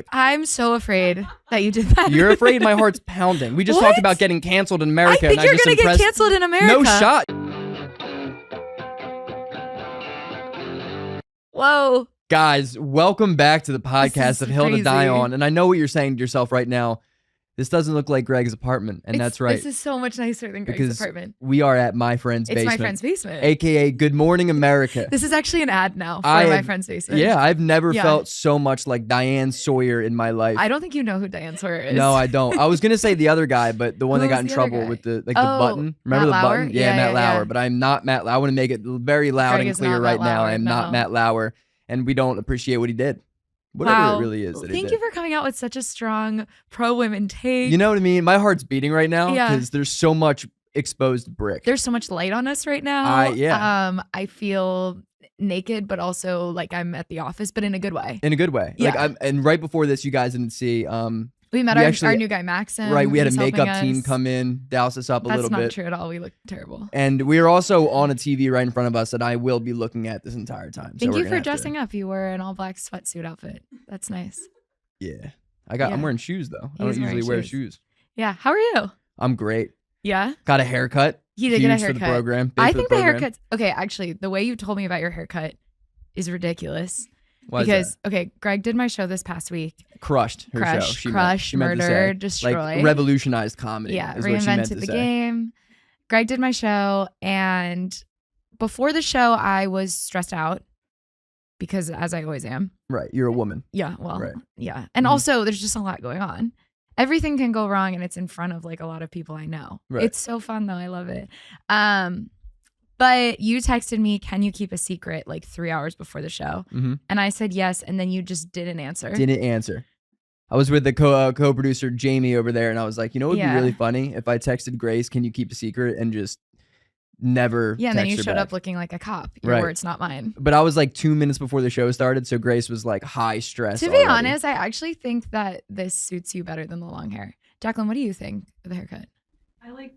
I'm so afraid that you did that. You're afraid my heart's pounding. We just talked about getting canceled in America. I think you're going to get canceled in America. No shot. Whoa. Guys, welcome back to the podcast of Hill to Die On. And I know what you're saying to yourself right now. This doesn't look like Greg's apartment. And that's right. This is so much nicer than Greg's apartment. We are at my friend's basement. It's my friend's basement. AKA Good Morning America. This is actually an ad now for my friend's basement. Yeah, I've never felt so much like Diane Sawyer in my life. I don't think you know who Diane Sawyer is. No, I don't. I was going to say the other guy, but the one that got in trouble with the button. Remember the button? Yeah, Matt Lauer. But I'm not Matt Lauer. I want to make it very loud and clear right now. I am not Matt Lauer. And we don't appreciate what he did. Whatever it really is that Thank you for coming out with such a strong pro-women take. You know what I mean? My heart's beating right now because there's so much exposed brick. There's so much light on us right now. I feel naked, but also like I'm at the office, but in a good way. In a good way. Yeah. And right before this, you guys didn't see... we met our new guy, Maxim. Right, we had a makeup team come in, douse us up a little bit. That's not true at all. We look terrible. And we are also on a TV right in front of us that I will be looking at this entire time. Thank you for dressing up. You wore an all-black sweatsuit outfit. That's nice. Yeah. I'm wearing shoes, though. I don't usually wear shoes. Yeah. How are you? I'm great. Yeah? Got a haircut. He did get a haircut. For the program. I think the haircut's... Okay, actually, the way you told me about your haircut is ridiculous. Why because, is that? Okay, Greg did my show this past week. Crushed her show. Crushed, murder, destroy. Like revolutionized comedy. Yeah, reinvented the game. Greg did my show, and before the show, I was stressed out because, as I always am. Right, you're a woman. Yeah, well, yeah. And also, there's just a lot going on. Everything can go wrong, and it's in front of like a lot of people I know. Right. It's so fun, though. I love it. But you texted me, can you keep a secret like 3 hours before the show? Mm-hmm. And I said yes, and then you just didn't answer. Didn't answer. I was with the co-producer Jamie over there, and I was like, you know what would be really funny? If I texted Grace, can you keep a secret? And just never Yeah, and then you showed back. Up looking like a cop. Your words, not mine. But I was like 2 minutes before the show started, so Grace was like high stress To be honest, I actually think that this suits you better than the long hair. Jaclyn, what do you think of the haircut? I like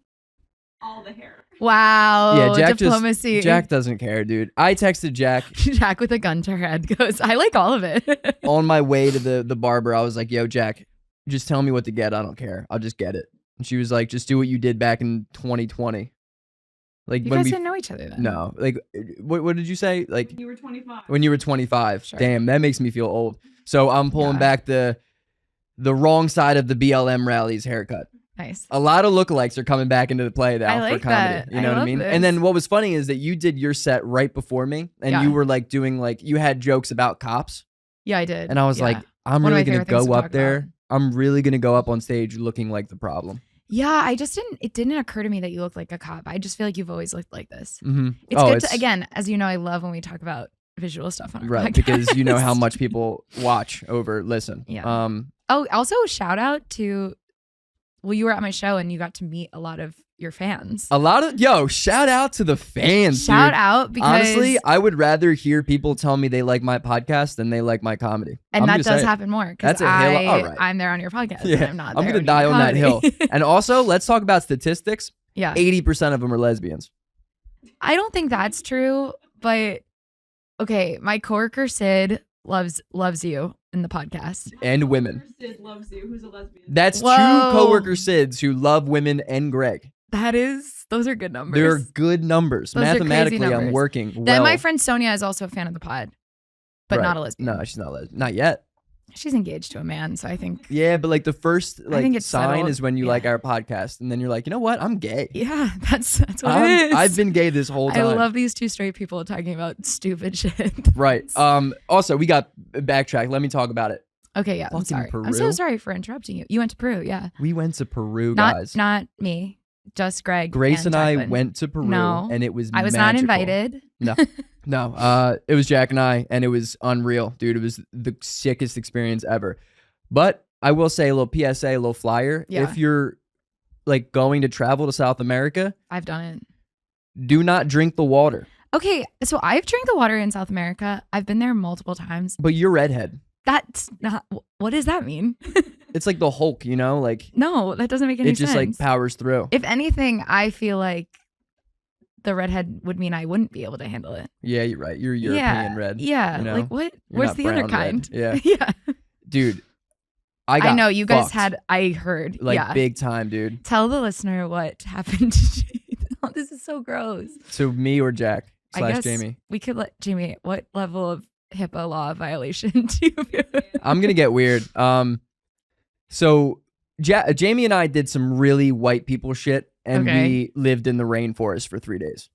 all the hair. Wow. Yeah, diplomacy. Jack doesn't care, dude. I texted Jack. Jack with a gun to her head goes, I like all of it. On my way to the barber, I was like, yo, Jack, just tell me what to get. I don't care. I'll just get it. And she was like, just do what you did back in 2020. Like you guys didn't know each other then. No. Like, what did you say? Like, you were 25. When you were 25. Sure. Damn, that makes me feel old. So I'm pulling back the wrong side of the BLM rally's haircut. Nice. A lot of lookalikes are coming back into the play now for comedy. That. You know what I mean? This. And then what was funny is that you did your set right before me, and you were like doing like you had jokes about cops. Yeah, I did. And I was like, I'm really gonna go up there. I'm really gonna go up on stage looking like the problem. Yeah, it didn't occur to me that you look like a cop. I just feel like you've always looked like this. Mm-hmm. It's good to, again, as you know, I love when we talk about visual stuff on our podcast. Because you know how much people watch over listen. Yeah. Also a shout out to. Well, you were at my show and you got to meet a lot of your fans. Shout out to the fans. Shout out because honestly, I would rather hear people tell me they like my podcast than they like my comedy. And that does happen more because I'm there on your podcast. Yeah, I'm not. I'm gonna die on that hill. And also, let's talk about statistics. Yeah, 80% of them are lesbians. I don't think that's true, but okay, my coworker Sid loves you in the podcast. And women. Sid loves you, who's a lesbian. That's two coworker Sids who love women and Greg. Those are good numbers. They're good numbers. Those Mathematically, are crazy numbers. I'm working well. Then my friend Sonia is also a fan of the pod, but not a lesbian. No, she's not a lesbian. Not yet. She's engaged to a man, so I think. Yeah, but like the first sign settled. is when you like our podcast, and then you're like, you know what? I'm gay. Yeah, that's what it is. I've been gay this whole time. I love these two straight people talking about stupid shit. Right. Also, we got backtrack. Let me talk about it. Okay, yeah. I'm sorry. Peru? I'm so sorry for interrupting you. You went to Peru, yeah. We went to Peru, guys. Not me. Just Greg. Grace and Jaclyn. I went to Peru, and it was I was magical. not invited. No. It was Jack and I, and it was unreal, dude. It was the sickest experience ever. But I will say a little PSA, a little flyer. Yeah. If you're like going to travel to South America, I've done it. Do not drink the water. Okay, so I've drank the water in South America. I've been there multiple times. But you're redhead. That's not. What does that mean? It's like the Hulk, you know? Like no, that doesn't make any sense. It just like powers through. If anything, I feel like the redhead would mean I wouldn't be able to handle it. Yeah, you're right. You're European red. Yeah. You know? Like what? You're Where's the other kind? Yeah. Yeah. Dude, I know you guys had. I heard like big time, dude. Tell the listener what happened to Jamie. Oh, this is so gross. So me or Jack / I guess Jamie. We could let Jamie. What level of HIPAA law violation do you? I'm gonna get weird. So Jamie and I did some really white people shit, and we lived in the rainforest for 3 days.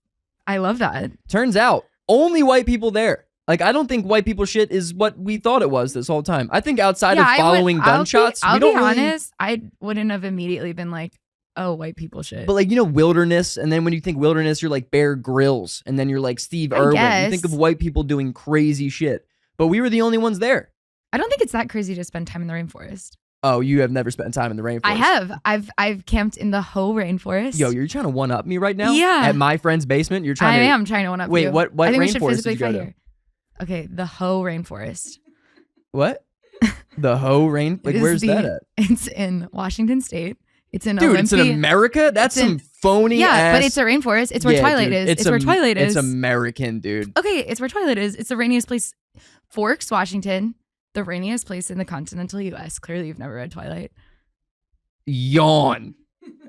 I love that. Turns out only white people there. Like, I don't think white people shit is what we thought it was this whole time. I think outside of following gunshots, I'll be honest, I wouldn't have immediately been like, oh, white people shit. But like, you know, wilderness, and then when you think wilderness, you're like Bear Grylls, and then you're like Steve Irwin. You think of white people doing crazy shit. But we were the only ones there. I don't think it's that crazy to spend time in the rainforest. Oh, you have never spent time in the rainforest? I have. I've camped in the whole rainforest. Yo, you're trying to one-up me right now? Yeah. At my friend's basement? You're trying I am trying to one-up you. Wait, what I think rainforest we should physically did you go to? fight here. Okay, the Ho rainforest. What? The Ho rain? Like, where's that at? It's in Washington State. It's in Dude, it's in America? That's some phony ass... but it's a rainforest. It's where Twilight is. It's where Twilight is. It's American, dude. Okay, it's where Twilight is. It's the rainiest place. Forks, Washington. The rainiest place in the continental U.S. Clearly, you've never read Twilight. Yawn.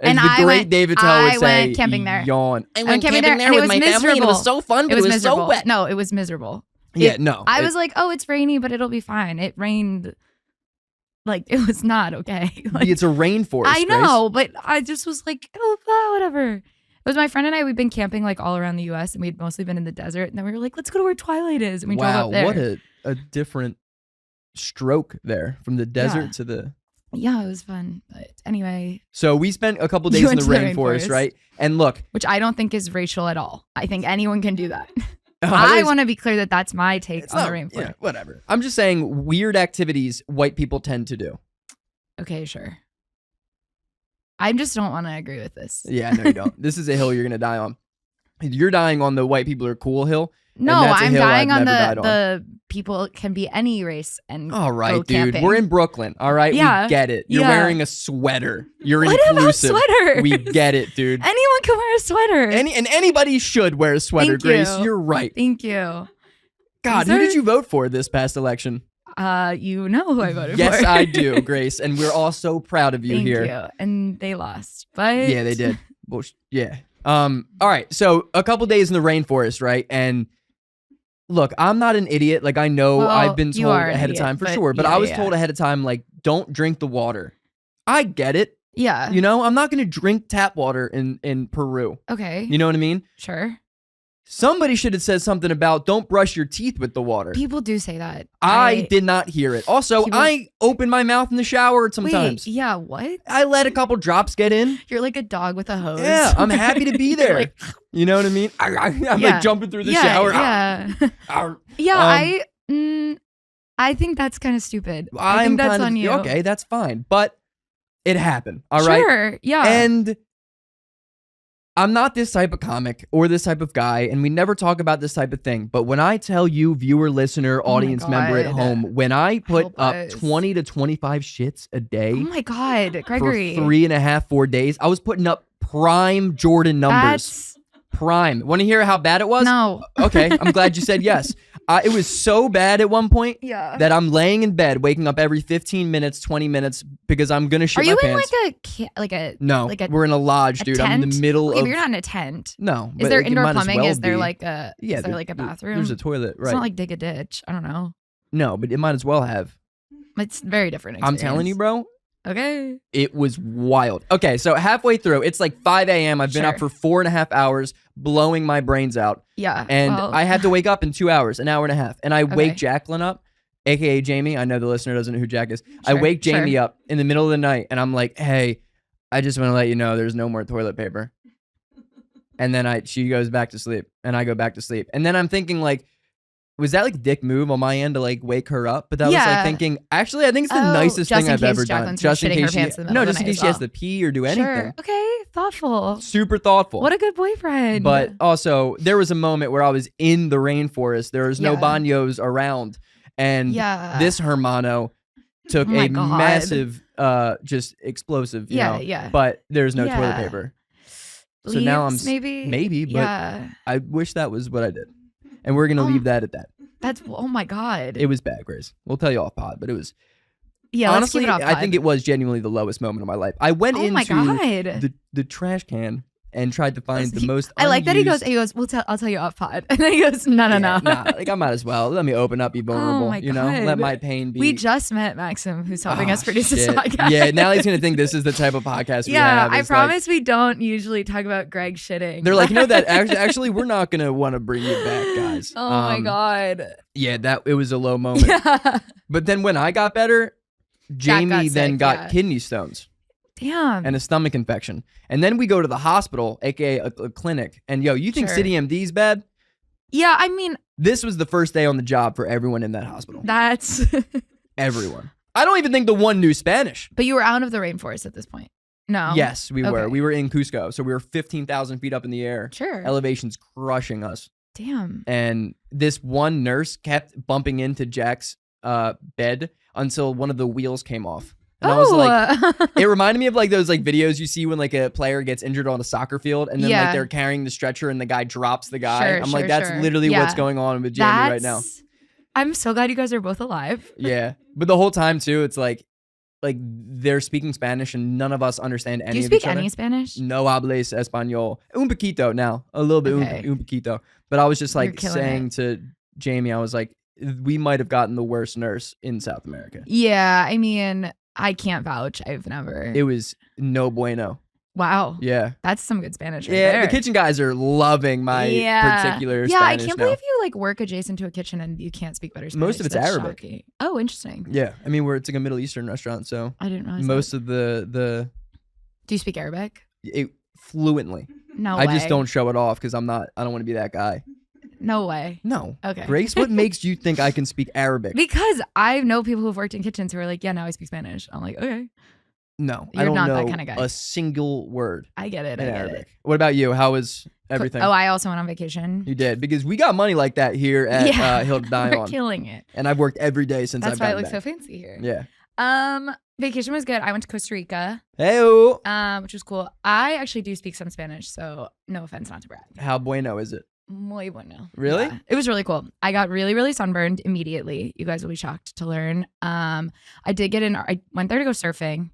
And the great David Tell would say, went camping there. Yawn. I went camping there with my family, and it was so fun, but it was so wet. No, it was miserable. I was like, oh, it's rainy, but it'll be fine. It rained. Like, it was not okay. Like, it's a rainforest. I know, but I just was like, oh, whatever. It was my friend and I. We'd been camping like all around the U.S. and we'd mostly been in the desert. And then we were like, let's go to where Twilight is. And we drove up there. What a different stroke there from the desert to the... Yeah, it was fun. But anyway. So we spent a couple days in the rainforest, right? And look. Which I don't think is racial at all. I think anyone can do that. I want to be clear that that's my take on the rainforest. Yeah, whatever. I'm just saying weird activities white people tend to do. Okay, sure. I just don't want to agree with this. Yeah, no, you don't. This is a hill you're going to die on. You're dying on the white people are cool hill. No, I'm dying on the people can be any race and all right, dude. Camping. We're in Brooklyn. All right, yeah. We get it. You're wearing a sweater. You're what inclusive. About sweaters? We get it, dude. Anyone can wear a sweater. And anybody should wear a sweater, Grace. You're right. Thank you. God, who did you vote for this past election? You know who I voted for. Yes, I do, Grace, and we're all so proud of you here. Thank you. And they lost, but yeah, they did. Well, yeah. All right. So a couple days in the rainforest, right? And look, I'm not an idiot. Like, I know I've been told ahead of time for sure, but I was told ahead of time, like, don't drink the water. I get it. Yeah. You know, I'm not going to drink tap water in Peru. Okay. You know what I mean? Sure. Somebody should have said something about don't brush your teeth with the water. People do say that. I did not hear it. Also, I open my mouth in the shower sometimes. Wait, yeah, what? I let a couple drops get in. You're like a dog with a hose. Yeah, I'm happy to be there. Like, you know what I mean? I'm like jumping through the shower. Yeah. I think that's kind of stupid. I think that's on you. Okay, that's fine. But it happened. All right. Sure. Yeah. And I'm not this type of comic or this type of guy, and we never talk about this type of thing. But when I tell you, viewer, listener, audience member at home, when I put up 20 to 25 shits a day, oh my God, Gregory, for 3.5, 4 days, I was putting up prime Jordan numbers. Prime. Want to hear how bad it was? No. Okay, I'm glad you said yes. It was so bad at one point that I'm laying in bed, waking up every 15 minutes, 20 minutes because I'm gonna shit my pants. Are you in No, we're in a lodge, dude. Tent? I'm in the middle of. You're not in a tent. No. Is there indoor plumbing? Is there like a? Is there like a bathroom? There's a toilet. Right. It's not like dig a ditch. I don't know. No, but it might as well have. It's very different experience. I'm telling you, bro. Okay. It was wild. Okay, so halfway through, it's like 5 a.m. I've been up for 4.5 hours, blowing my brains out. Yeah. And I had to wake up in 2 hours, an hour and a half. And I wake Jaclyn up, aka Jamie. I know the listener doesn't know who Jack is. I wake Jamie up in the middle of the night, and I'm like, hey, I just want to let you know there's no more toilet paper. And then she goes back to sleep, and I go back to sleep. And then I'm thinking, like, was that like a dick move on my end to like wake her up? But that was like thinking, actually, I think it's the nicest thing I've ever done. Just in case just in case she has to pee or do anything. Sure. Okay, thoughtful. Super thoughtful. What a good boyfriend. But also, there was a moment where I was in the rainforest. There was no baños around. And this hermano took a massive, just explosive, you know, but there's no toilet paper. So now I'm maybe, but I wish that was what I did. And we're going to leave that at that. That's, oh my God. It was bad, Grace. We'll tell you off pod, but it was Yeah, honestly, let's keep it off I think it was genuinely the lowest moment of my life. I went into the trash can and tried to find the most. I like that he goes. I'll tell you off pod, and then he goes, no. Like I might as well let me open up, be vulnerable. My you know, God. let my pain be. We just met Maxim, who's helping us produce this podcast. Yeah, now he's gonna think this is the type of podcast we have. I promise we don't usually talk about Greg shitting. They're like, that actually we're not gonna want to bring you back, guys. Oh my God. Yeah, it was a low moment. Yeah. But then when I got better, Jamie got sick, kidney stones. Damn. And a stomach infection. And then we go to the hospital, aka a clinic. And you think City MD's bad? Yeah, I mean, this was the first day on the job for everyone in that hospital. That's everyone. I don't even think the one knew Spanish. But you were out of the rainforest at this point. No. Yes, we were. We were in Cusco. So we were 15,000 feet up in the air. Sure. Elevation's crushing us. Damn. And this one nurse kept bumping into Jack's bed until one of the wheels came off. And I was like, it reminded me of like those like videos you see when like a player gets injured on a soccer field and then like they're carrying the stretcher and the guy drops the guy. I'm like, that's literally what's going on with Jamie right now. I'm so glad you guys are both alive. Yeah. But the whole time too, it's like they're speaking Spanish and none of us understand any of each other. Do you speak any Spanish? No hables español. Un poquito now. A little bit, un poquito. But I was just like saying to Jamie, I was like, we might have gotten the worst nurse in South America. Yeah, I mean, I can't vouch. I've never. It was no bueno. Wow. Yeah. That's some good Spanish right there. The kitchen guys are loving my particular Spanish. Yeah, I can't believe you like work adjacent to a kitchen and you can't speak better Spanish. Most of it's Arabic. Shocking. Oh, interesting. Yeah. I mean, it's like a Middle Eastern restaurant, so I didn't realize most of the Do you speak Arabic? Fluently. No way. I just don't show it off because I don't want to be that guy. No way. No. Okay. Grace, what makes you think I can speak Arabic? Because I know people who've worked in kitchens who are like, yeah, now I speak Spanish. I'm like, okay. No, You're I don't not know that kind of guy. a single word. I get it. in Arabic. What about you? How was everything? Oh, I also went on vacation. You did, because we got money like that here at Hill to Die We're On. killing it. And I've worked every day since I've gotten back. That's why it looks so fancy here. Yeah. Vacation was good. I went to Costa Rica. Hey-o. Which was cool. I actually do speak some Spanish, so no offense, not to brag. How bueno is it? Muy bueno. Really? Yeah. It was really cool. I got really, really sunburned immediately. You guys will be shocked to learn. I went there to go surfing,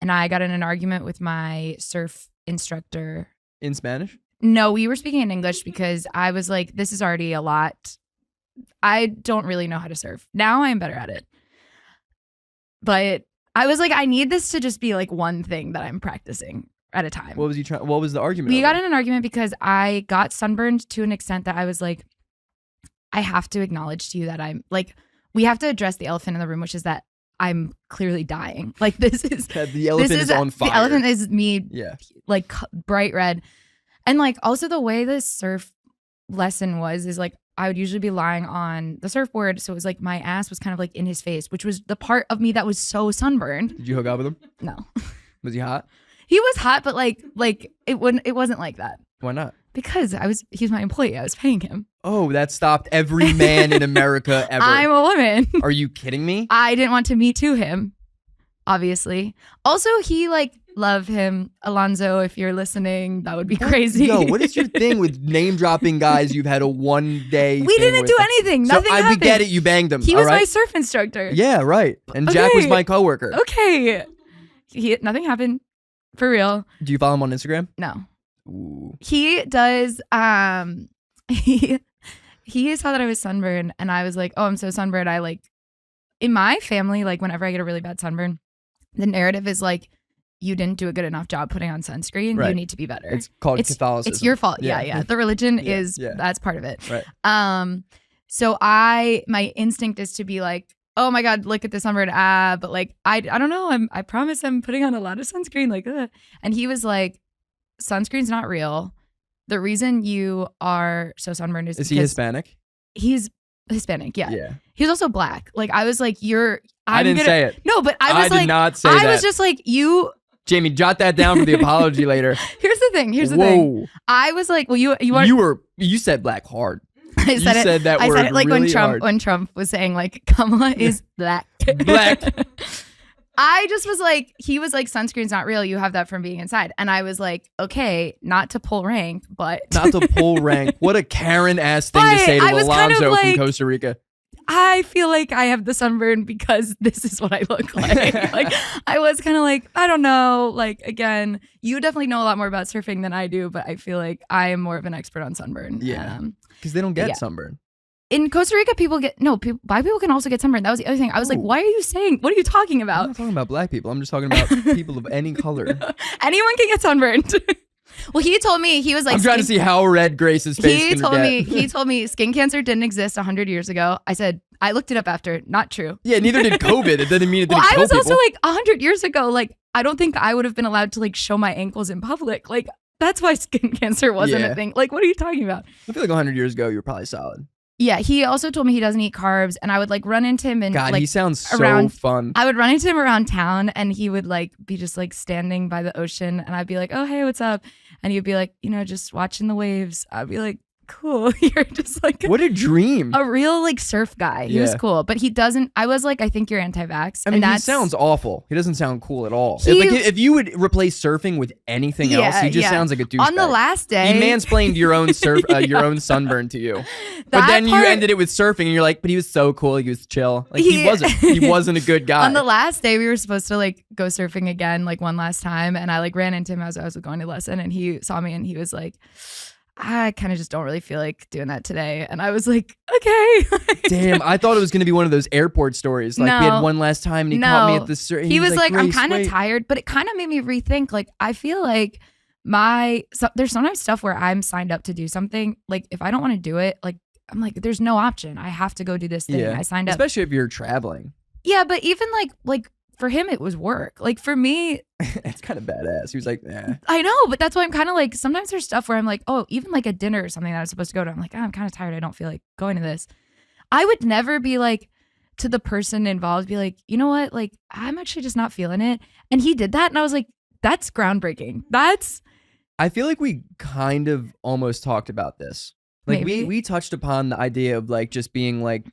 and I got in an argument with my surf instructor. In Spanish? No, we were speaking in English because I was like, this is already a lot. I don't really know how to surf. Now I am better at it. But I was like, I need this to just be like one thing that I'm practicing at a time. What was the argument? We got in an argument because I got sunburned to an extent that I was like, I have to acknowledge to you that I'm like, we have to address the elephant in the room, which is that I'm clearly dying. Like this is the elephant is on fire. The elephant is me, like bright red, and like also the way this surf lesson is like I would usually be lying on the surfboard, so it was like my ass was kind of like in his face, which was the part of me that was so sunburned. Did you hook up with him? No. Was he hot? He was hot, but like it wasn't like that. Why not? Because he was my employee. I was paying him. Oh, that stopped every man in America ever. I'm a woman. Are you kidding me? I didn't want to Me Too him, obviously. Also, he love him. Alonzo, if you're listening, that would be crazy. Yo, what is your thing with name dropping guys you've had a one day We didn't do anything. Nothing happened. We get it. You banged him. He was my surf instructor. Yeah, right. And Jack was my coworker. Okay. Nothing happened. For real. Do you follow him on Instagram? No. Ooh. He does. He saw that I was sunburned, and I was like, "Oh, I'm so sunburned." In my family, whenever I get a really bad sunburn, the narrative is like, "You didn't do a good enough job putting on sunscreen. Right. You need to be better." It's called Catholicism. It's your fault. Yeah. The religion that's part of it. Right. So my instinct is to be like, oh my God, look at the sunburn. But I don't know. I promise I'm putting on a lot of sunscreen. And he was like, sunscreen's not real. The reason you are so sunburned is he Hispanic? He's Hispanic. Yeah. Yeah. He was also black. I was like, I didn't say it. No, but I did not say that. I was just like, Jamie, jot that down for the apology later. Here's the thing. I was like, well, you said black hard. I said it really when Trump was saying Kamala is black. Black. I just was like, he was like, sunscreen's not real. You have that from being inside. And I was like, okay, not to pull rank, but not to pull rank. What a Karen ass thing to say to Alonzo from Costa Rica. I feel like I have the sunburn because this is what I look like. Like, I was kind of like, I don't know. Like, again, you definitely know a lot more about surfing than I do, but I feel like I am more of an expert on sunburn. Yeah. Because they don't get sunburn. In Costa Rica, black people can also get sunburn. That was the other thing. I was like, why are you saying, what are you talking about? I'm not talking about black people. I'm just talking about people of any color. Anyone can get sunburned. Well, he told me, he was like, I'm trying to see how red Grace's face can get. He told me skin cancer didn't exist 100 years ago. I said, I looked it up after. Not true. Yeah, neither did COVID. It didn't mean it didn't kill people. I was also like 100 years ago, like, I don't think I would have been allowed to like show my ankles in public. Like, that's why skin cancer wasn't a thing. Like, what are you talking about? I feel like 100 years ago, you were probably solid. Yeah, he also told me he doesn't eat carbs, and I would like run into him and God, like he sounds so fun. I would run into him around town, and he would like be just like standing by the ocean, and I'd be like, "Oh, hey, what's up?" And he'd be like, just watching the waves. I'd be like, "Cool, you're just like what a dream, a real like surf guy." He was cool, but he doesn't. I was like, I think you're anti-vax. I mean, he sounds awful. He doesn't sound cool at all. If you would replace surfing with anything else, he just sounds like a douchebag. On the last day, he mansplained your own your own sunburn to you. But then you ended it with surfing, and you're like, but he was so cool. He was chill. Like he wasn't. He wasn't a good guy. On the last day, we were supposed to like go surfing again, like one last time, and I like ran into him as I was going to lesson, and he saw me, and he was like, I kind of just don't really feel like doing that today. And I was like, okay. Damn, I thought it was going to be one of those airport stories. Like we had one last time and he caught me at the... He was like, I'm kind of tired, but it kind of made me rethink. Like, I feel like there's sometimes stuff where I'm signed up to do something. Like, if I don't want to do it, like, I'm like, there's no option. I have to go do this thing. I signed up. Especially if you're traveling. Yeah, but even like for him, it was work. Like for me, it's kind of badass. He was like, nah. I know, but that's why I'm kind of like, sometimes there's stuff where I'm like, oh, even like a dinner or something that I was supposed to go to. I'm like, oh, I'm kind of tired. I don't feel like going to this. I would never be like to the person involved, be like, you know what? Like, I'm actually just not feeling it. And he did that. And I was like, that's groundbreaking. I feel like we kind of almost talked about this. Like we touched upon the idea of like just being like true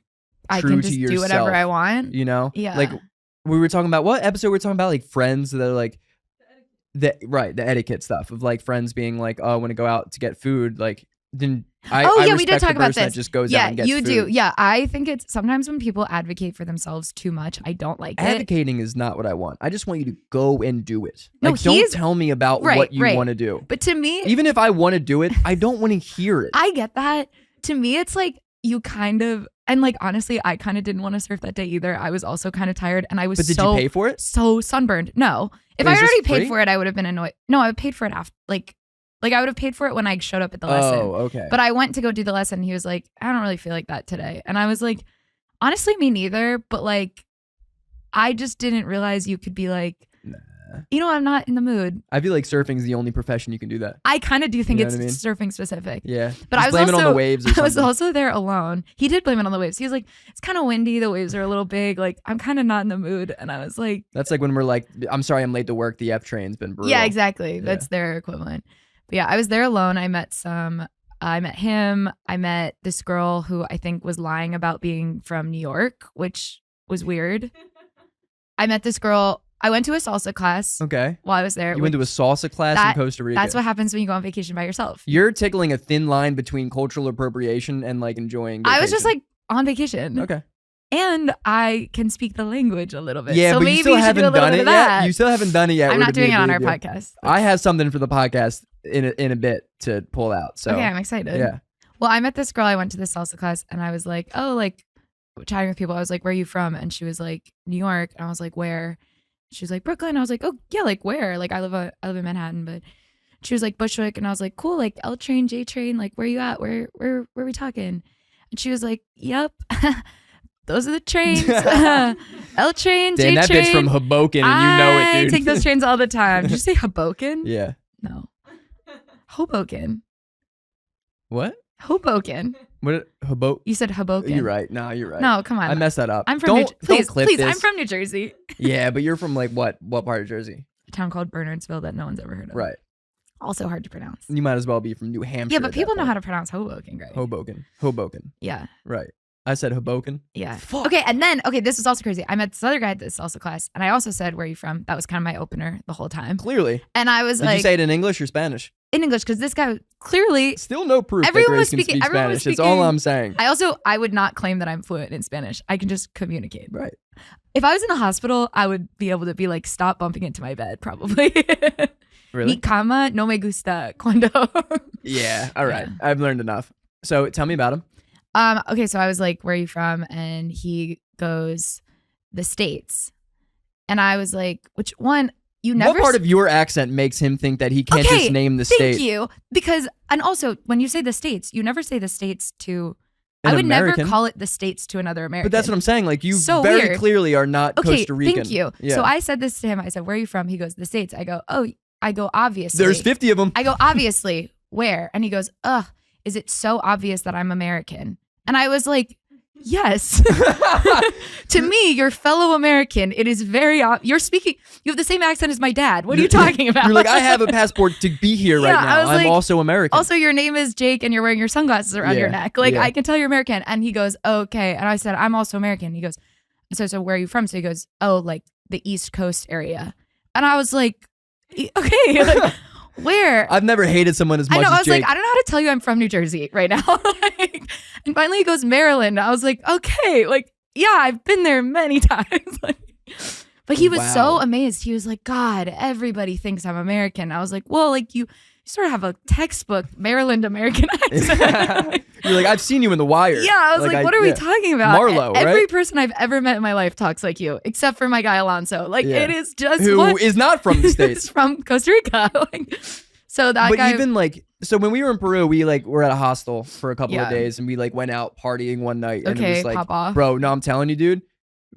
I can just to yourself, do whatever I want. You know? Yeah. Like we were talking about, what episode we were talking about? Like friends that are like the etiquette stuff of like friends being like, oh, I want to go out to get food. Like then we did talk about this. That just goes out and gets food. Do. Yeah, I think it's sometimes when people advocate for themselves too much, I don't like it. Advocating is not what I want. I just want you to go and do it. Like, don't tell me about what you want to do. But to me, even if I want to do it, I don't want to hear it. I get that. To me, it's like you kind of, and like honestly, I kind of didn't want to surf that day either. I was also kind of tired, and I was But did you pay for it? So sunburned. No, if I already paid for it, I would have been annoyed. No, I paid for it after, like I would have paid for it when I showed up at the lesson. Oh, okay. But I went to go do the lesson. And he was like, I don't really feel like that today. And I was like, honestly, me neither. But like, I just didn't realize you could be like, nah. I'm not in the mood. I feel like surfing is the only profession you can do that. I kind of do think it's surfing specific. Yeah. But just blame it on the waves or something. I was also there alone. He did blame it on the waves. He was like, it's kind of windy. The waves are a little big. Like, I'm kind of not in the mood. And I was like. That's like when we're like, I'm sorry, I'm late to work. The F train's been brutal. Yeah, exactly. Yeah. That's their equivalent. But yeah, I was there alone. I met him. I met this girl who I think was lying about being from New York, which was weird. I met this girl. I went to a salsa class. Okay. While I was there. You went to a salsa class in Costa Rica. That's what happens when you go on vacation by yourself. You're tickling a thin line between cultural appropriation and like enjoying vacation. I was just like on vacation. Okay. And I can speak the language a little bit. Yeah, so but maybe you still haven't done it yet. You still haven't done it yet. I'm not doing it on our podcast. I have something for the podcast in a bit to pull out. So okay, I'm excited. Yeah. Well, I met this girl. I went to this salsa class, and I was like, oh, like chatting with people. I was like, where are you from? And she was like, New York. And I was like, where? She was like, Brooklyn. I was like, oh yeah, like where? Like I live in Manhattan, but she was like Bushwick, and I was like, cool, like L train, J train. Like where you at? Where are we talking? And she was like, yep. Those are the trains. L train, J train. Damn, that bitch from Hoboken, and you know it, dude. I take those trains all the time. Did you say Hoboken? Yeah. No. Hoboken. What? Hoboken. What? Hoboken? You said Hoboken. You're right. No, you're right. No, come on. I messed that up. I'm from Please, I'm from New Jersey. Yeah, but you're from like what part of Jersey? A town called Bernardsville that no one's ever heard of. Right. Also hard to pronounce. You might as well be from New Hampshire. Yeah, but people know how to pronounce Hoboken, Greg. Hoboken. Yeah. Right. I said Hoboken. Yeah. Fuck. Okay, and then, this is also crazy. I met this other guy at this salsa class, and I also said, where are you from? That was kind of my opener the whole time. Clearly. And I was Did you say it in English or Spanish? in English because this guy clearly still no proof everyone that Grace was can speaking. speak Everyone Spanish. was speaking. That's all I'm saying. I would not claim that I'm fluent in Spanish. I can just communicate. Right. If I was in the hospital, I would be able to be like, stop bumping into my bed, probably. Really? Mi cama no me gusta cuando. Yeah. All right. Yeah. I've learned enough. So tell me about him. Okay. So I was like, where are you from? And he goes, the States. And I was like, which one? You never. What part of your accent makes him think that he can't just name the state? Thank you. Because, and also when you say the States, you never say the States to, An I would American. never call it the States to another American. But that's what I'm saying. Like you So very weird. clearly are not Costa Rican. Thank you. Yeah. So I said this to him. I said, where are you from? He goes, the States. I go, obviously. There's 50 of them. I go, obviously, where? And he goes, is it so obvious that I'm American? And I was like, yes. To me, your fellow American, it is very you're speaking, you have the same accent as my dad. What are you talking about? You're like, I have a passport to be here right now. I'm like, also American. Also, your name is Jake and you're wearing your sunglasses around your neck. Like, I can tell you're American. And he goes, okay. And I said, I'm also American. He goes, so where are you from? So he goes, like the East Coast area. And I was like, okay, like, where? I've never hated someone as much as Jake. I was like, I don't know how to tell you I'm from New Jersey right now. And finally he goes, Maryland. I was like, okay, like, yeah, I've been there many times. But he was so amazed. He was like, God, everybody thinks I'm American. I was like, well, like you sort of have a textbook Maryland American accent. You're like, I've seen you in The Wire. Yeah, I was like, what are we talking about? Marlo, right? Every person I've ever met in my life talks like you, except for my guy Alonso. Like, it is just who is not from the States. From Costa Rica. So that but guy. But even like, so when we were in Peru, we like were at a hostel for a couple of days, and we like went out partying one night. And it was like, pop off. Bro, no, I'm telling you, dude,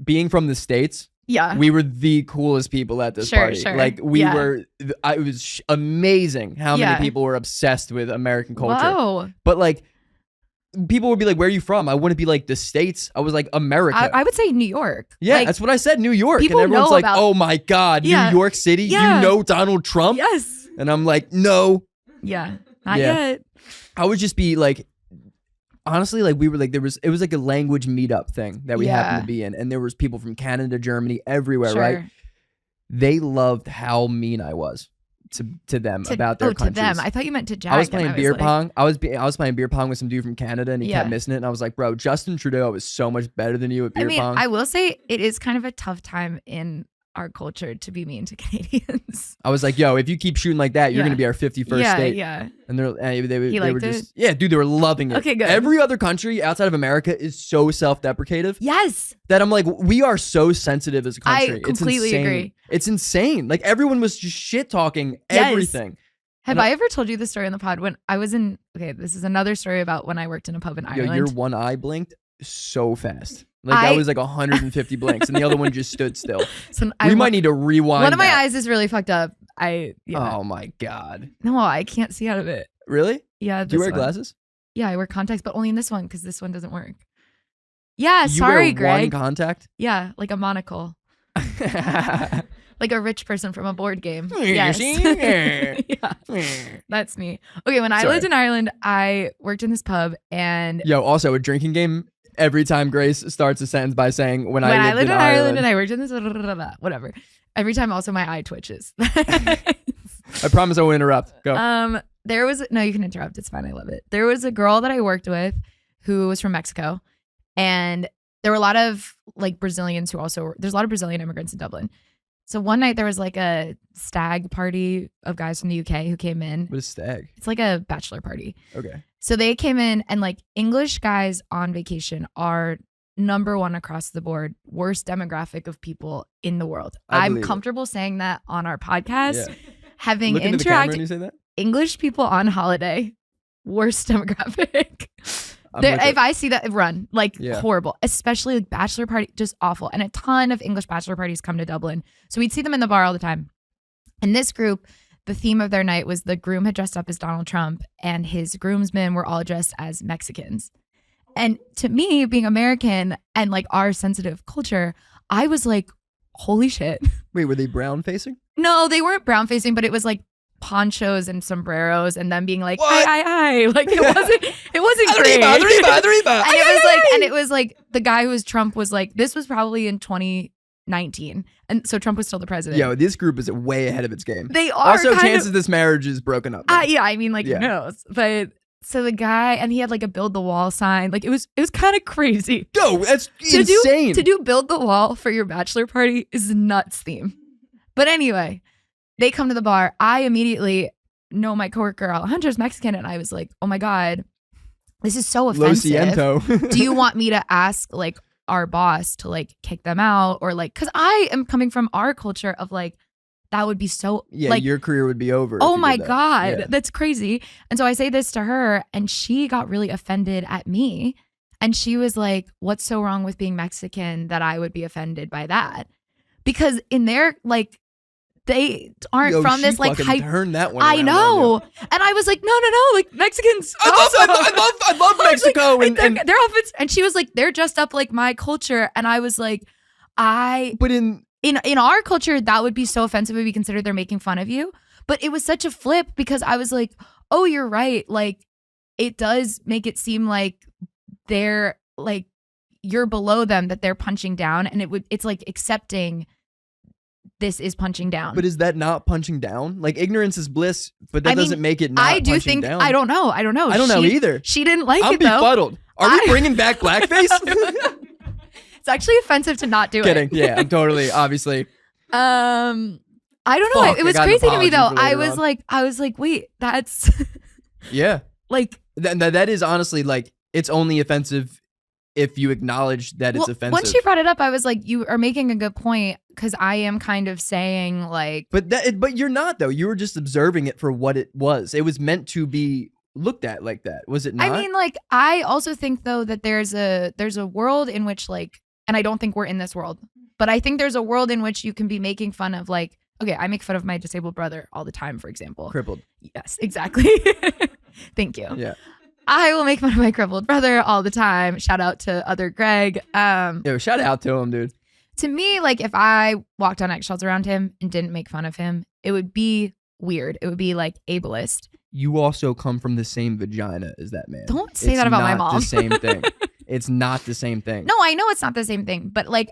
being from the States. Yeah, we were the coolest people at this party. Sure. Like we were, it was amazing how many people were obsessed with American culture. Whoa. But like, people would be like, "Where are you from?" I wouldn't be like the States. I was like America. I would say New York. Yeah, like, that's what I said. New York. People and everyone's know like, about, "Oh my God, New York City. Yeah. You know Donald Trump?" Yes. And I'm like, "No." Yeah, not yet. I would just be like, honestly, like we were like, it was like a language meetup thing that we happened to be in. And there was people from Canada, Germany, everywhere, right? They loved how mean I was to them about their countries. To them. I thought you meant to Jack. I was playing beer pong. I was playing beer pong with some dude from Canada and he kept missing it. And I was like, bro, Justin Trudeau is so much better than you at beer pong. I will say it is kind of a tough time in our culture to be mean to Canadians. I was like, yo, if you keep shooting like that, you're going to be our 51st state. Yeah. And they were just, dude, they were loving it. Okay, good. Every other country outside of America is so self-deprecative. Yes. That I'm like, we are so sensitive as a country. I completely agree. It's insane. Like everyone was just shit talking everything. Have I ever told you the story on the pod when I was in, this is another story about when I worked in a pub in Ireland. Yo, your one eye blinked so fast. Like that was like 150 blinks, and the other one just stood still. So we might need to rewind. One of my eyes is really fucked up. Oh my God. No, I can't see out of it. Really? Yeah. Do you wear glasses? Yeah, I wear contacts, but only in this one because this one doesn't work. Yeah, you sorry, wear Greg. One contact? Yeah, like a monocle. Like a rich person from a board game. Yes. Yeah. That's me. Okay, when I lived in Ireland, I worked in this pub and also a drinking game. Every time Grace starts a sentence by saying, when I lived in Ireland and I worked in this, whatever. Every time also my eye twitches. I promise I won't interrupt. Go. No, you can interrupt. It's fine. I love it. There was a girl that I worked with who was from Mexico. And there were a lot of like Brazilians there's a lot of Brazilian immigrants in Dublin. So one night there was like a stag party of guys from the UK who came in. What is stag? It's like a bachelor party. Okay. So they came in and like English guys on vacation are number one across the board, worst demographic of people in the world. I'm comfortable saying that on our podcast. Yeah. Having interacted English people on holiday, worst demographic. If I see that, run horrible, especially like bachelor party, just awful. And a ton of English bachelor parties come to Dublin. So we'd see them in the bar all the time. And this group, the theme of their night was the groom had dressed up as Donald Trump and his groomsmen were all dressed as Mexicans. And to me, being American and like our sensitive culture, I was like, holy shit. Wait, were they brown facing? No, they weren't brown facing, but it was like ponchos and sombreros and them being like, hi. Like it wasn't great. And it was like the guy who was Trump was like, this was probably in 19. And so Trump was still the president. Yo, this group is way ahead of its game. They are. Also, chances this marriage is broken up. Yeah, I mean, like, who knows? But so the guy, and he had like a build the wall sign. Like it was kind of crazy. Yo, that's insane. To do build the wall for your bachelor party is nuts theme. But anyway, they come to the bar. I immediately know my coworker Alejandro's Mexican, and I was like, oh my God, this is so offensive. Lo siento. Do you want me to ask like our boss to like kick them out, or like, because I am coming from our culture of like, that would be so like your career would be over. Oh my God, that's crazy. And so I say this to her, and she got really offended at me, and she was like, what's so wrong with being Mexican that I would be offended by that? Because in their like, they aren't from this like hype. Turn that one. I know, and I was like, no, like Mexicans. I love Mexico, like, and their outfits. And she was like, they're dressed up like my culture, and I was like, but in our culture, that would be so offensive if we consider they're making fun of you. But it was such a flip, because I was like, oh, you're right. Like, it does make it seem like they're like, you're below them, that they're punching down, and it's like accepting this is punching down. But is that not punching down? Like, ignorance is bliss, but that doesn't make it not punching down. I don't know. I don't know either. She didn't like it though. I'm befuddled. Are we bringing back blackface? It's actually offensive to not do Kidding. Yeah, I'm totally, obviously. I don't know. It was crazy to me though. I was like, wait, that's yeah. Like that is honestly like, it's only offensive if you acknowledge that it's offensive. Once she brought it up, I was like, you are making a good point, because I am kind of saying like, but you're not though. You were just observing it for what it was. It was meant to be looked at like that. Was it not? I mean, like, I also think though that there's a world in which like, and I don't think we're in this world, but I think there's a world in which you can be making fun of like, okay, I make fun of my disabled brother all the time, for example. Crippled. Yes, exactly. Thank you. Yeah. I will make fun of my crippled brother all the time. Shout out to other Greg. Yo, shout out to him, dude. To me, like, if I walked on eggshells around him and didn't make fun of him, it would be weird. It would be like ableist. You also come from the same vagina as that man. Don't say that about my mom. It's not the same thing. It's not the same thing. No, I know it's not the same thing, but like,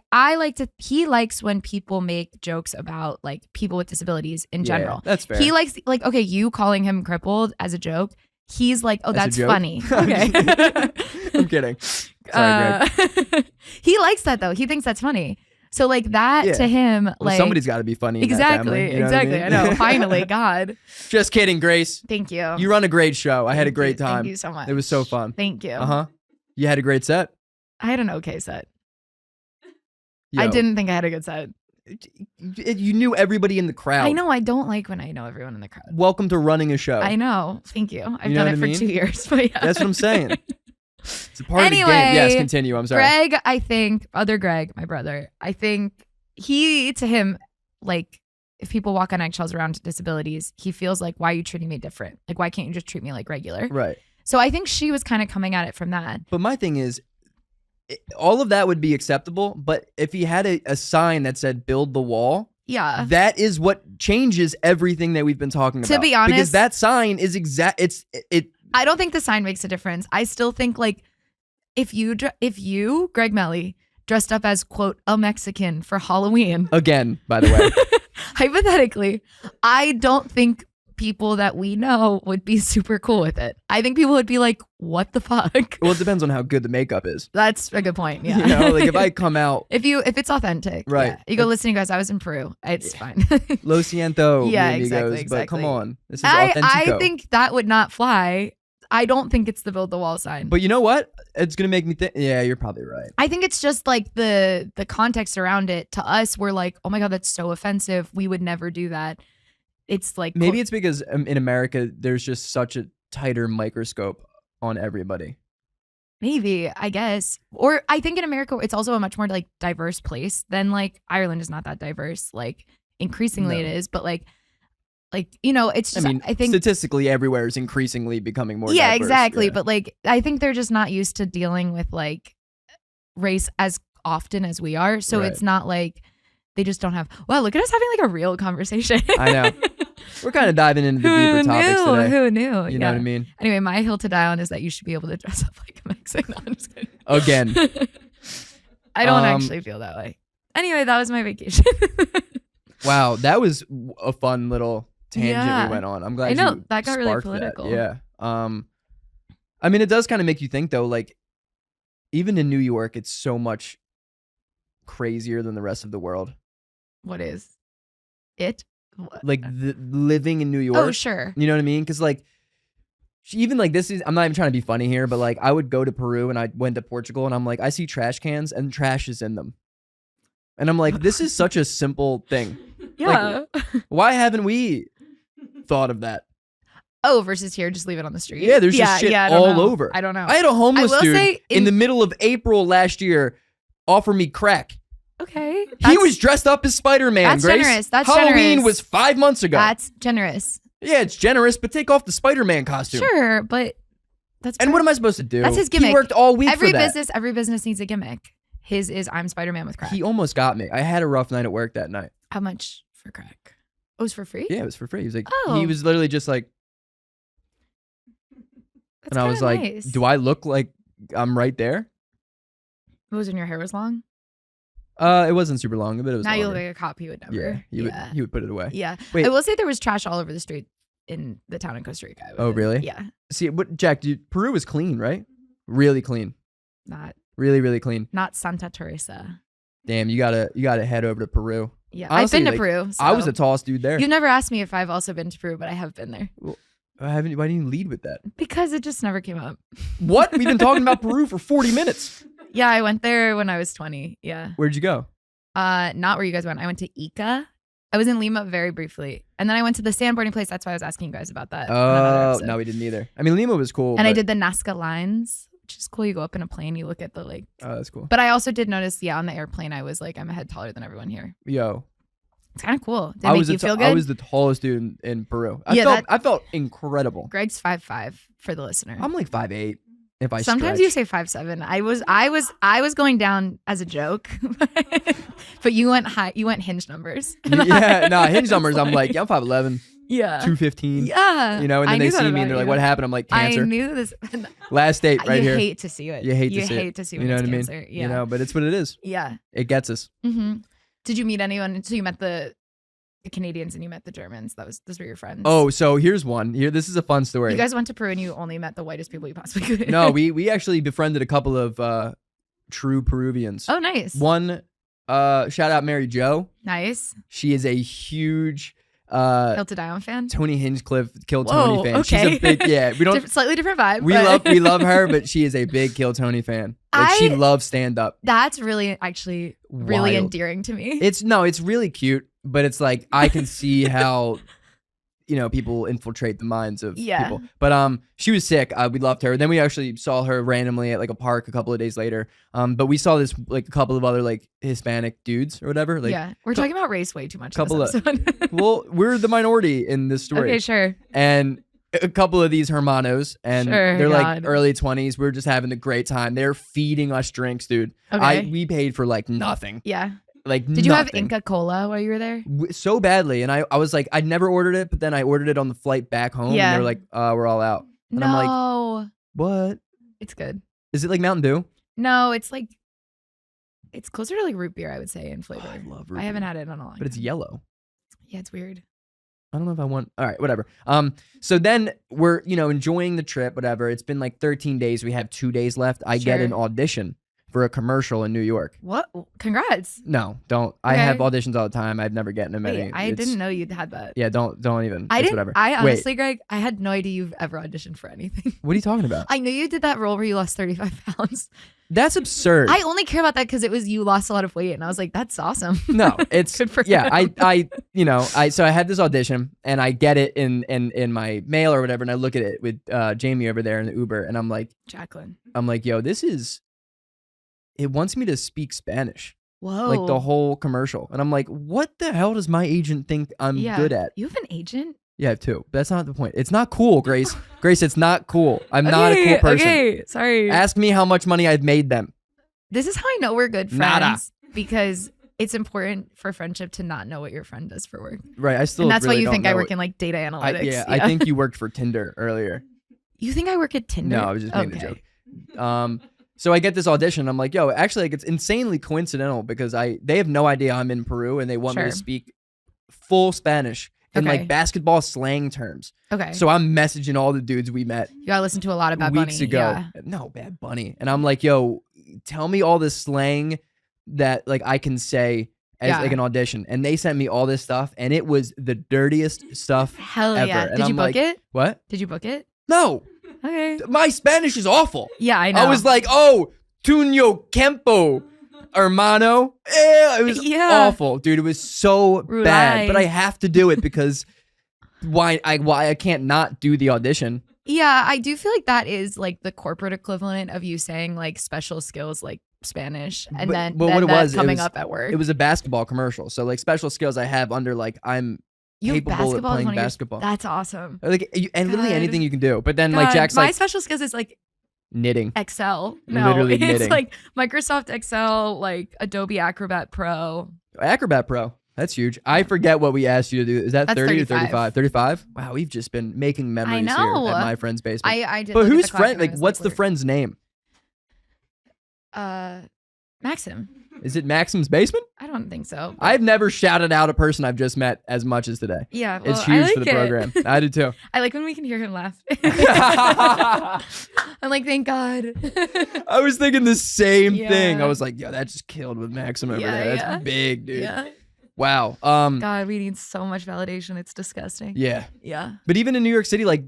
he likes when people make jokes about like people with disabilities in general. That's fair. He likes, like, okay, you calling him crippled as a joke. He's like, oh, that's funny. Okay. I'm kidding. Sorry, Greg. He likes that though. He thinks that's funny. So like that to him, like, somebody's got to be funny. Exactly. In that family, you know exactly. what I mean? I know. Finally, God. Just kidding, Grace. Thank you. You run a great show. I had a great time. Thank you so much. It was so fun. Thank you. You had a great set. I had an okay set. Yo, I didn't think I had a good set. You knew everybody in the crowd. I know. I don't like when I know everyone in the crowd. Welcome to running a show. I know. Thank you. I've done it for 2 years. But yeah. That's what I'm saying. It's a part of the game. Yes, continue. I'm sorry. Greg, I think, other Greg, my brother, I think to him, like, if people walk on eggshells around disabilities, he feels like, why are you treating me different? Like, why can't you just treat me like regular? Right. So I think she was kind of coming at it from that. But my thing is, all of that would be acceptable. But if he had a sign that said build the wall, yeah, that is what changes everything that we've been talking about. To be honest, because that sign is I don't think the sign makes a difference. I still think like if you gregmelly dressed up as quote a Mexican for Halloween again, by the way, hypothetically, I don't think people that we know would be super cool with it. I think people would be like, what the fuck? Well, it depends on how good the makeup is. That's a good point. Yeah. You know, like if I come out if it's authentic. Right. Yeah. You go, listen, you guys, I was in Peru. It's fine. Lo siento. Yeah, amigos, exactly. But come on. This is authentico. I think that would not fly. I don't think it's the build the wall sign. But you know what? It's gonna make me think. Yeah, you're probably right. I think it's just like the context around it. To us, we're like, oh my God, that's so offensive. We would never do that. It's like maybe it's because in America there's just such a tighter microscope on everybody. Maybe, I guess. Or I think in America it's also a much more like diverse place than like Ireland is not that diverse. Like increasingly it is, but like you know, it's just I think statistically everywhere is increasingly becoming more diverse. Exactly. Yeah. But like I think they're just not used to dealing with like race as often as we are. So it's not like they just don't have, wow, look at us having like a real conversation. I know. We're kind of diving into the deeper topics today. Who knew? You know what I mean? Anyway, my hill to die on is that you should be able to dress up like a Mexican. No, I'm just kidding. Again. I don't actually feel that way. Anyway, that was my vacation. Wow, that was a fun little tangent we went on. I'm glad I know you that got really sparked political. that. Yeah. I mean, it does kind of make you think though, like even in New York, it's so much crazier than the rest of the world. What is it? What? Like living in New York. Oh, sure. You know what I mean? Because like even like this is, I'm not even trying to be funny here, but like I would go to Peru and I went to Portugal and I'm like, I see trash cans and trash is in them. And I'm like, this is such a simple thing. Yeah. Like, why haven't we thought of that? Oh, versus here, just leave it on the street. Yeah, there's just shit all over. I don't know. I had a homeless dude in the middle of April last year offer me crack. Okay. He was dressed up as Spider-Man, That's Grace. generous. That's Halloween generous. was 5 months ago. That's generous. Yeah, it's generous, but take off the Spider-Man costume. Sure, but that's And what am I supposed to do? That's his gimmick. He worked all week every for that. Every business needs a gimmick. His is I'm Spider-Man with crack. He almost got me. I had a rough night at work that night. How much for crack? Oh, it was for free? Yeah, it was for free. He was like, Oh. he was literally just like, That's and I was like, nice. do I look like I'm right there? It was when your hair was long? It wasn't super long, but it was Now you look longer. like a cop. He would never. Yeah, he would put it away. Yeah. Wait. I will say there was trash all over the street in the town in Costa Rica. Oh, really? Yeah. See, what Jack? Peru is clean, right? Really clean. Not Really clean. Santa Teresa. Damn, you gotta head over to Peru. Yeah, Honestly, I've been like, to Peru. So. I was the tallest dude there. You've never asked me if I've also been to Peru, but I have been there. Well, why didn't you lead with that? Because it just never came up. What? We've been talking about Peru for 40 minutes. Yeah, I went there when I was 20. Yeah. Where'd you go? Not where you guys went. I went to Ica. I was in Lima very briefly. And then I went to the sandboarding place. That's why I was asking you guys about that. Oh, no, we didn't either. I mean, Lima was cool. And I did the Nazca lines, which is cool. You go up in a plane, you look at the like. Oh, that's cool. But I also did notice, on the airplane, I was like, I'm a head taller than everyone here. Yo. It's kind of cool. Did it make you feel good? I was the tallest dude in Peru. I felt incredible. Greg's 5'5" for the listener. I'm like 5'8". If I sometimes you say 5'7". I was going down as a joke, but you went high. You went hinge numbers. Yeah, no, hinge numbers. I'm like, I'm 5'11". Yeah, 215. Yeah, you know, and then they see me and they're like, "What happened?" I'm like, "Cancer." I knew this. Last date right here. You hate to see it. You hate to see it. When you know what I mean? mean? Yeah. You know, but it's what it is. Yeah, it gets us. Mm-hmm. Did you meet anyone? So you met the Canadians and you met the Germans. Those were your friends. Oh, so here's one. This is a fun story. You guys went to Peru and you only met the whitest people you possibly could. No, we actually befriended a couple of true Peruvians. Oh, nice. One, shout out Mary Jo. Nice. She is a huge Hill to Die On fan. Tony Hinchcliffe, Kill Whoa, Tony fan. Okay. She's a big we don't slightly different vibe. We love her, but she is a big Kill Tony fan. Like she loves stand up. That's really actually really endearing to me. It's really cute, but it's like I can see how people infiltrate the minds of people. But she was sick. We loved her. Then we actually saw her randomly at like a park a couple of days later. But we saw this like a couple of other like Hispanic dudes or whatever. Like, yeah, we're talking about race way too much. Well, we're the minority in this story. Okay, sure. And a couple of these hermanos, and they're like early 20s. We're just having a great time. They're feeding us drinks, dude. Okay. We paid for like nothing. Yeah. Like did you have Inca Cola while you were there? So badly, and I was like, I'd never ordered it, but then I ordered it on the flight back home, and they're like, we're all out. And no. I'm like, what? It's good. Is it like Mountain Dew? No, it's like it's closer to like root beer, I would say, in flavor. Oh, I love root beer. I haven't had it in a long time. But it's yellow. Yeah, it's weird. I don't know if I want. All right, whatever. So then we're enjoying the trip, whatever. It's been like 13 days. We have 2 days left. I get an audition for a commercial in New York. What? Congrats. No, don't. Okay. I have auditions all the time. I've never gotten them any. I didn't know you'd had that. Yeah, don't even. I didn't. Whatever. I honestly, Greg, I had no idea you've ever auditioned for anything. What are you talking about? I knew you did that role where you lost 35 pounds. That's absurd. I only care about that because it was you lost a lot of weight, and I was like, that's awesome. No, it's good for him. So I had this audition, and I get it in my mail or whatever, and I look at it with Jamie over there in the Uber, and I'm like, Jaclyn. I'm like, yo, it wants me to speak Spanish. Whoa. Like the whole commercial. And I'm like, what the hell does my agent think I'm good at? You have an agent? Yeah, I have two. But that's not the point. It's not cool, Grace. Grace, it's not cool. I'm not a cool person. Okay, sorry. Ask me how much money I've made them. This is how I know we're good friends. Because it's important for friendship to not know what your friend does for work. Right. And that's why you think I work in like data analytics. I think you worked for Tinder earlier. You think I work at Tinder? No, I was just making a joke. So I get this audition. I'm like, yo, actually, like, it's insanely coincidental because they have no idea I'm in Peru and they want me to speak full Spanish in like basketball slang terms. Okay. So I'm messaging all the dudes we met. You gotta listen to a lot of Bad Bunny. Weeks ago. No, Bad Bunny. And I'm like, yo, tell me all this slang that like I can say as like an audition. And they sent me all this stuff and it was the dirtiest stuff ever. Yeah. And Did you book it? What? Did you book it? No. Okay. My Spanish is awful. Yeah, I know. I was like, oh, Tuño Kempo, hermano. It was awful, dude. It was so bad. But I have to do it because why I can't not do the audition. Yeah, I do feel like that is like the corporate equivalent of you saying like special skills like Spanish and then what it was coming up at work. It was a basketball commercial. So like special skills I have under like I'm capable of playing basketball. That's awesome. Like and literally anything you can do. But then like Jack's my like special skills is like knitting. Excel. No, literally it's knitting. like Microsoft Excel, like Adobe Acrobat Pro. Acrobat Pro. That's huge. I forget what we asked you to do. Is that 30 or 35? 35? Wow, we've just been making memories here at my friend's basement. I did. But whose friend? Like, what's the friend's name? Maxim. Is it Maxim's basement? I don't think so. I've never shouted out a person I've just met as much as today. Yeah, well, it's huge for the program. I do too. I like when we can hear him laugh. I'm like, thank God. I was thinking the same thing. I was like, yo, that just killed with Maxim over there. That's big, dude. Yeah. Wow. God, we need so much validation. It's disgusting. Yeah. Yeah. But even in New York City, like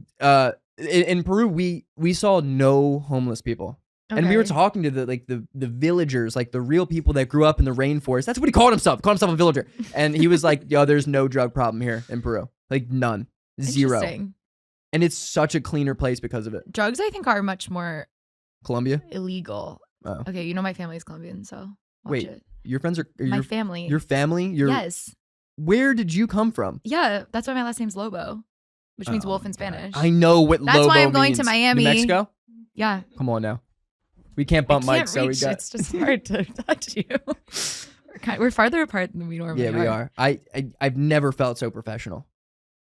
in Peru, we saw no homeless people. Okay. And we were talking to the villagers, like the real people that grew up in the rainforest. That's what he called himself. Called himself a villager. And he was like, yo, there's no drug problem here in Peru. Like none. Zero. And it's such a cleaner place because of it. Drugs, I think, are much more Colombia? Illegal. Oh. Okay, you know my family's Colombian, so watch it. Your friends are my family. Your family? Yes. Where did you come from? Yeah, that's why my last name's Lobo, which means wolf in Spanish. I know what Lobo means. That's why I'm going to Miami. New Mexico? Yeah. Come on now. We can't bump mics, so we got. It's just hard to touch you. We're farther apart than we normally are. Yeah, we are. I've never felt so professional.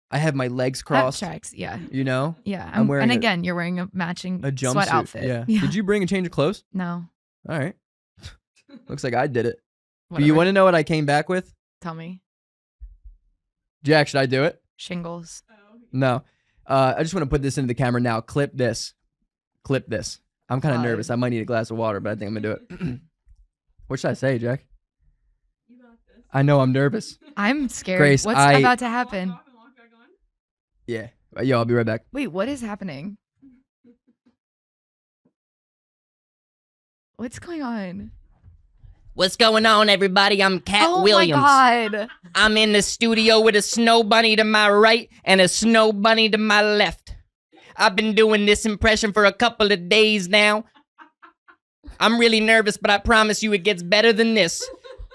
I have my legs crossed. Tracks, yeah. You know? Yeah. I'm wearing and again, you're wearing a matching sweat outfit. Yeah. Did you bring a change of clothes? No. All right. Looks like I did it. Whatever. Do you want to know what I came back with? Tell me. Jack, should I do it? Shingles. No. I just want to put this into the camera now. Clip this. Clip this. I'm kind of nervous. I might need a glass of water, but I think I'm going to do it. What should I say, Jack? You got this. I know I'm nervous. I'm scared. Grace, what's about to happen? Walk back on. Yeah. Yo, I'll be right back. Wait, what is happening? What's going on? What's going on, everybody? I'm Cat Williams. Oh my God. I'm in the studio with a snow bunny to my right and a snow bunny to my left. I've been doing this impression for a couple of days now. I'm really nervous, but I promise you it gets better than this.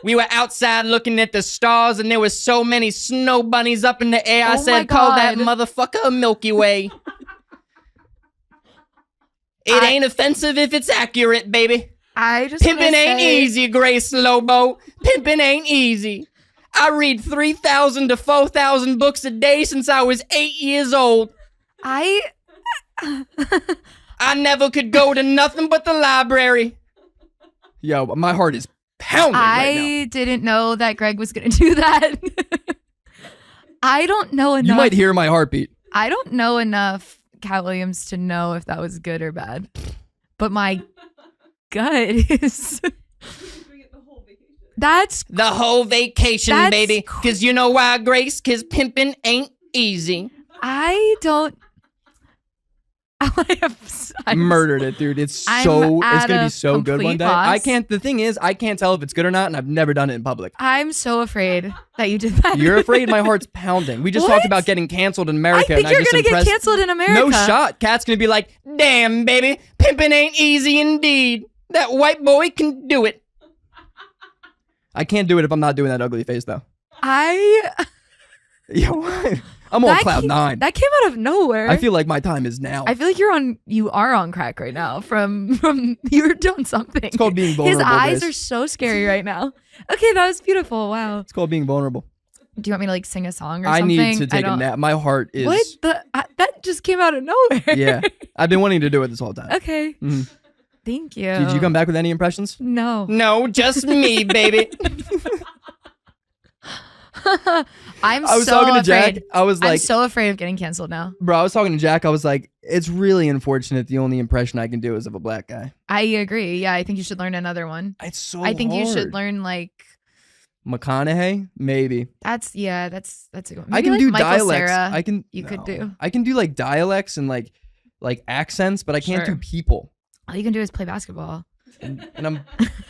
We were outside looking at the stars, and there were so many snow bunnies up in the air. I said, call that motherfucker a Milky Way. It ain't offensive if it's accurate, baby. Pimpin' ain't easy, Grace Lobo. Pimpin' ain't easy. I read 3,000 to 4,000 books a day since I was 8 years old. I never could go to nothing but the library. Yo, my heart is pounding right now. I didn't know that Greg was going to do that. I don't know enough. You might hear my heartbeat. I don't know enough Cat Williams to know if that was good or bad. But my gut is... That's... The whole vacation, baby. Because you know why, Grace? Because pimping ain't easy. I don't... Murdered it, dude. It's gonna be so good one day. Loss. The thing is, I can't tell if it's good or not, and I've never done it in public. I'm so afraid that you did that. You're afraid my heart's pounding. We just talked about getting canceled in America. I think you're gonna get canceled in America. No shot. Cat's gonna be like, damn, baby, pimping ain't easy indeed. That white boy can do it. I can't do it if I'm not doing that ugly face, though. Yo, I'm on cloud 9. That came out of nowhere. I feel like my time is now. I feel like you are on crack right now from you're doing something. It's called being vulnerable. His eyes are so scary right now. Okay, that was beautiful. Wow. It's called being vulnerable. Do you want me to like sing a song or something? I need to take a nap. My heart is... What? That just came out of nowhere. Yeah. I've been wanting to do it this whole time. Okay. Mm-hmm. Thank you. Did you come back with any impressions? No. No, just me, baby. I was so talking to afraid. Jack. I was like, I'm so afraid of getting canceled now. bro, I was talking to Jack. I was like, it's really unfortunate. The only impression I can do is of a black guy. I agree. Yeah, I think you should learn another one. It's so I think you should hard. learn like McConaughey, maybe. that's a good one. I Maybe, can like do Michael dialects. Cera, You could do. I can do like dialects and like accents, but I can't Sure. do people. All you can do is play basketball And I'm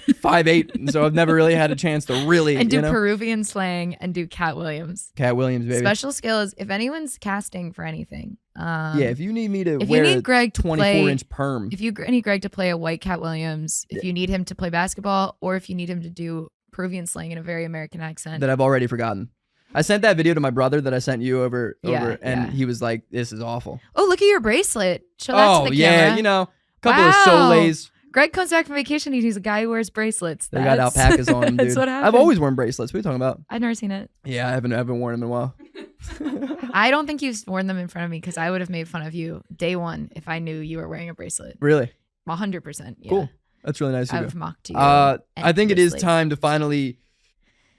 5'8", and so I've never really had a chance to really and do Peruvian slang and do Cat Williams. Cat Williams, baby. Special skills. If anyone's casting for anything, Yeah, if you need me to if wear you need Greg to 24-inch perm. if you need Greg to play a white Cat Williams, if you need him to play basketball, or if you need him to do Peruvian slang in a very American accent. That I've already forgotten. I sent that video to my brother that I sent you over, and he was like, "This is awful." Oh, look at your bracelet. Show that to the camera. You know, a couple of Wow. soles. Greg comes back from vacation. He's a guy who wears bracelets. They got alpacas on them, dude. That's what happened. I've always worn bracelets. What are you talking about? I've never seen it. Yeah, I haven't worn them in a while. I don't think you've worn them in front of me because I would have made fun of you day one if I knew you were wearing a bracelet. Really? 100%. Yeah. Cool. That's really nice I of would you. have mocked you. I think it is endlessly. time to finally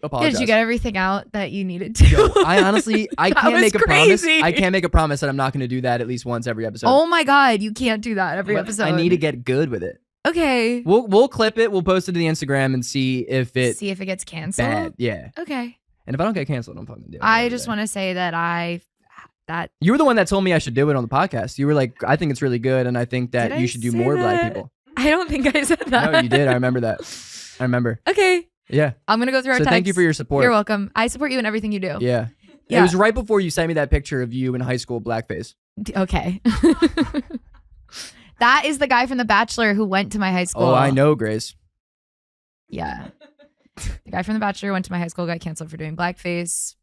apologize. Did you get everything out that you needed to? Yo, I honestly, I That can't was make a promise. crazy. I can't make a promise that I'm not going to do that at least once every episode. Oh my God, you can't do that every But episode. I need to get good with it. Okay. We'll clip it. We'll post it to the Instagram and see if it's See if it gets canceled. bad. Yeah. Okay. And if I don't get canceled, I'm fucking doing it. I just want to say that You were the one that told me I should do it on the podcast. You were like, I think it's really good, and I think that Did you I should do say more black that? people. I don't think I said that. No, you did. I remember that. I remember. Okay. Yeah. I'm gonna go through our So texts. thank you for your support. You're welcome. I support you in everything you do. Yeah. Yeah. It was right before you sent me that picture of you in high school blackface. Okay. That is the guy from The Bachelor who went to my high school. Oh, I know, Grace. Yeah. The guy from The Bachelor went to my high school, got canceled for doing blackface.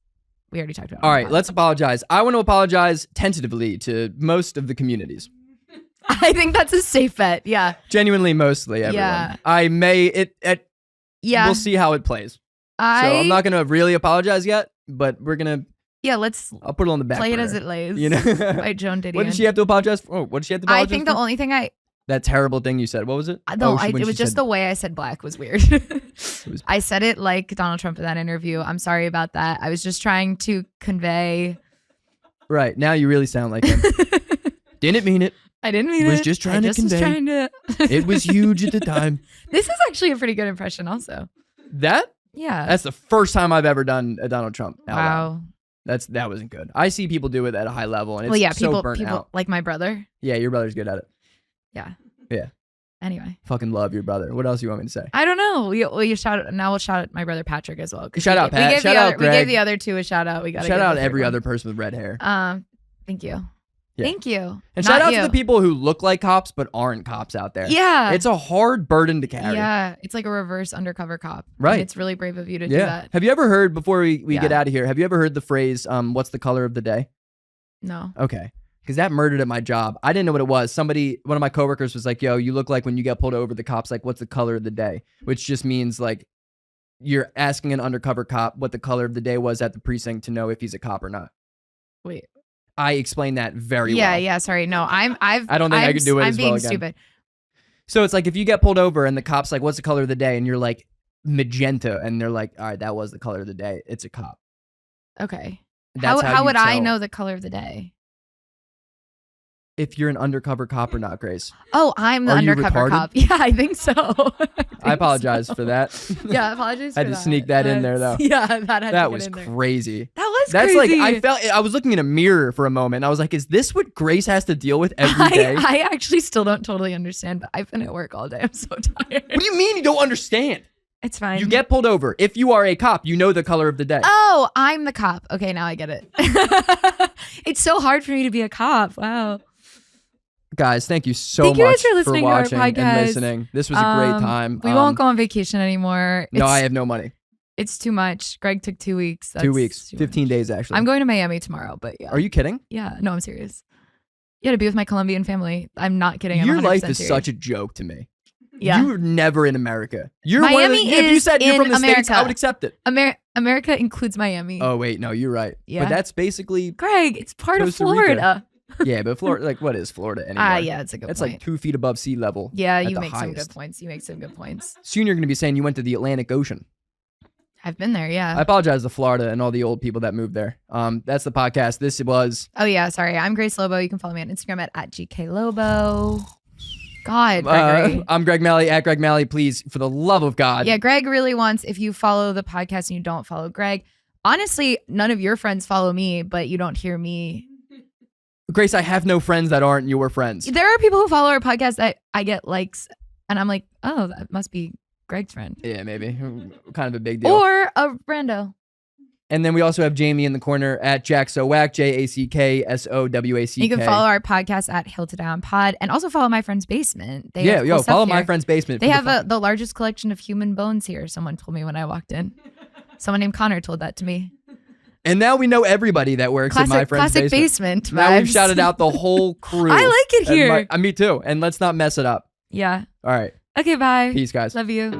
We already talked about it. All right, let's apologize. I want to apologize tentatively to most of the communities. I think that's a safe bet. Yeah. Genuinely, mostly everyone. Yeah. I may Yeah. We'll see how it plays. So I'm not gonna really apologize yet, but we're gonna. Yeah, I'll put it on the back. play it burner. as it lays. You know. By Joan Didion. What did she have to apologize for? Oh, what did she have to apologize I think for? the only thing That terrible thing you said. What was it? it was just the way I said black was weird. I said it like Donald Trump in that interview. I'm sorry about that. I was just trying to convey. Right. Now you really sound like him. Didn't mean it. I didn't mean it. Was just trying to convey. It was huge at the time. This is actually a pretty good impression also. That? Yeah. That's the first time I've ever done a Donald Trump. out loud. Wow. That wasn't good. I see people do it at a high level, and it's Well, yeah, so burnt people out. like my brother. Yeah, your brother's good at it. Yeah. Yeah. Anyway, Fucking love your brother. What else you want me to say? I don't know. We'll shout out my brother Patrick as well. 'Cause Shout out Pat. Shout out We Greg. gave the other two a shout out. We got Shout out every other person with red hair. Thank you. Yeah. Thank you. And Not shout out you. to the people who look like cops but aren't cops out there. Yeah. It's a hard burden to carry. Yeah. It's like a reverse undercover cop. Right. And it's really brave of you to do Yeah. that. Have you ever heard, before we get Yeah. out of here, have you ever heard the phrase, what's the color of the day? No. Okay. Because that murdered at my job. I didn't know what it was. One of my coworkers was like, yo, you look like when you get pulled over, the cop's like, what's the color of the day? Which just means like you're asking an undercover cop what the color of the day was at the precinct to know if he's a cop or not. Wait. I explained that very well. Yeah. Sorry. No, I don't think I could do it I'm as well being again. stupid. So it's like if you get pulled over and the cop's like, what's the color of the day? And you're like, magenta. And they're like, all right, that was the color of the day. It's a cop. Okay. That's How you would I tell know the color of the day? if you're an undercover cop or not, Grace. Oh, I'm the Are you undercover retarded? cop. Yeah, I think so. I apologize for that. Yeah, apologies for I had that. to sneak that in there, though. Yeah, that had to That get was in there. crazy. That was That's crazy. like, I was looking in a mirror for a moment. And I was like, is this what Grace has to deal with every day? I actually still don't totally understand, but I've been at work all day. I'm so tired. What do you mean you don't understand? It's fine. You get pulled over. If you are a cop, you know the color of the day. Oh, I'm the cop. Okay, now I get it. It's so hard for me to be a cop. Wow. Guys, thank you so Thank you much guys for listening to our watching podcast. and listening. This was a great time. We won't go on vacation anymore. No, I have no money. It's too much. Greg took 2 weeks. 2 weeks. too 15 much. days, actually. I'm going to Miami tomorrow, but yeah. Are you kidding? Yeah. No, I'm serious. Yeah, to be with my Colombian family. I'm not kidding. I'm Your 100% life is serious. such a joke to me. Yeah. You're never in America. You're Miami one of the, if you is said you're in from the States, I America. would accept it. America includes Miami. Oh, wait. No, you're right. Yeah. But that's basically Greg, it's part Costa of Rica. Florida. Yeah, but Florida, like, what is Florida anyway? Yeah, it's a good point. It's like 2 feet above sea level. Yeah, you make some good points. Soon you're going to be saying you went to the Atlantic Ocean. I've been there, yeah. I apologize to Florida and all the old people that moved there. That's the podcast. This was... Oh, yeah, sorry. I'm Grace Lobo. You can follow me on Instagram at gklobo. God, Gregory. I'm Greg Melly, at Greg Melly. Please, for the love of God. Yeah, Greg really wants, if you follow the podcast and you don't follow Greg, honestly, none of your friends follow me, but you don't hear me. Grace, I have no friends that aren't your friends. There are people who follow our podcast that I get likes, and I'm like, oh, that must be Greg's friend. Yeah, maybe. Kind of a big deal. Or a rando. And then we also have Jamie in the corner at jacksowack, JACKSOWACK. You can follow our podcast at Hill to Down Pod, and also follow My Friend's Basement. Follow My Friend's Basement. They have the largest collection of human bones here. Someone told me when I walked in. Someone named Connor told that to me. And now we know everybody that works in My Friend's Classic Basement. Now we've shouted out the whole crew. I like it here. Me too. And let's not mess it up. Yeah. All right. Okay, bye. Peace, guys. Love you.